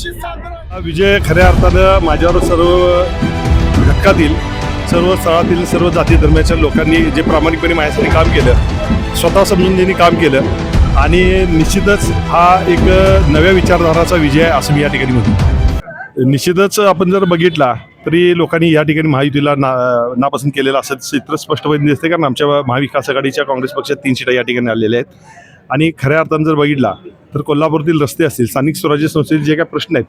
हा विजय खऱ्या अर्थानं माझ्यावर सर्व घटकातील सर्व स्थळातील सर्व जाती धर्माच्या लोकांनी जे प्रामाणिकपणे माझ्यासाठी काम केलं, स्वतः समजून त्यांनी काम केलं आणि निश्चितच हा एक नव्या विचारधाराचा विजय आहे असं मी या ठिकाणी म्हणतो. निश्चितच आपण जर बघितला तरी लोकांनी या ठिकाणी महायुतीला नापसंत केलेलं असं चित्र स्पष्टपणे दिसते, कारण आमच्या महाविकास आघाडीच्या काँग्रेस पक्षात 3 सीटा या ठिकाणी आलेल्या आहेत. आणि खऱ्या अर्थानं जर बघितला तर कोल्हापूरातील रस्ते असतील, स्थानिक स्वराज्य संस्थेचे जे काही प्रश्न आहेत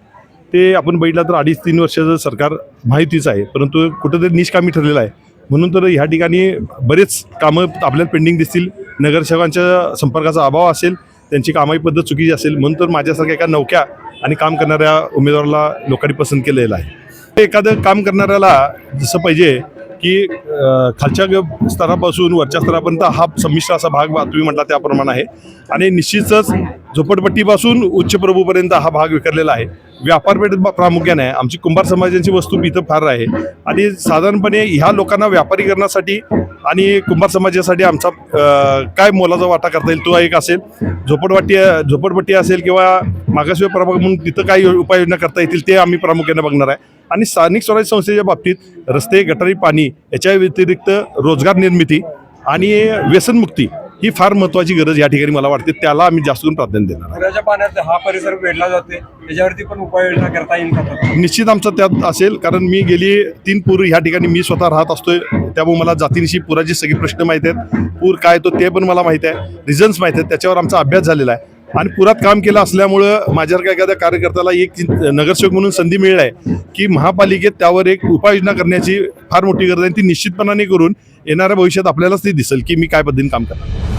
ते आपण बघितलं तर 2.5-3 वर्षाचं सरकार महायुतीचं आहे, परंतु कुठंतरी निष्कामी ठरलेलं आहे. म्हणून तर ह्या ठिकाणी बरेच कामं आपल्याला पेंडिंग दिसतील. नगरसेवकांच्या संपर्काचा अभाव असेल, त्यांची कामाई पद्धत चुकीची असेल, म्हणून तर माझ्यासारख्या एका नवख्या आणि काम करणाऱ्या उमेदवाराला लोकांनी पसंत केलेलं आहे. एखादं काम करणाऱ्याला जसं पाहिजे की खालच्या स्तरापासून वरच्या स्तरापर्यंत हा संमिश्र असा भाग तुम्ही म्हटला त्याप्रमाणे आहे. आणि निश्चितच झोपडपट्टीपासून उच्च प्रभूपर्यंत हा भाग विखरलेला आहे. व्यापारपेठेत प्रामुख्याने आहे. आमची कुंभार समाजाची वस्तू इथं फार आहे आणि साधारणपणे ह्या लोकांना व्यापारीकरणासाठी आणि कुंभार समाजासाठी आमचा काय मोलाचा वाटा करता येईल तो एक असेल. झोपडपट्टी असेल किंवा मागासवर्गीय प्रभाग म्हणून तिथं काही उपाययोजना करता येतील ते आम्ही प्रामुख्याने बघणार आहे. आणि स्थानिक स्वराज्य संस्थेच्या बाबतीत रस्ते, गटारी, पाणी याच्या व्यतिरिक्त रोजगार निर्मिती आणि व्यसनमुक्ती ही फार महत्त्वाची गरज या ठिकाणी मला वाटते. त्याला आम्ही जास्त करून प्राधान्य देणार. पुराच्या पाण्यात हा परिसर वेढला जाते, त्याच्यावरती पण उपाययोजना करता येईल का? निश्चित आमचा त्यात असेल, कारण मी गेली 3 पूर ह्या ठिकाणी मी स्वतः राहत असतोय, त्यामुळे मला जातीनिशी पुराचे सगळे प्रश्न माहीत आहेत. पूर काय तो ते पण मला माहीत आहे, रिझन्स माहीत आहेत, त्याच्यावर आमचा अभ्यास झालेला आहे. आणि पुरात काम केलं असल्यामुळं माझ्यासारख्या एखाद्या कार्यकर्त्याला एक नगरसेवक म्हणून संधी मिळाली आहे की महापालिकेत त्यावर एक उपाययोजना करण्याची फार मोठी गरज आहे. ती निश्चितपणाने करून येणाऱ्या भविष्यात आपल्यालाच ती दिसेल की मी काय पद्धतीने काम करणार.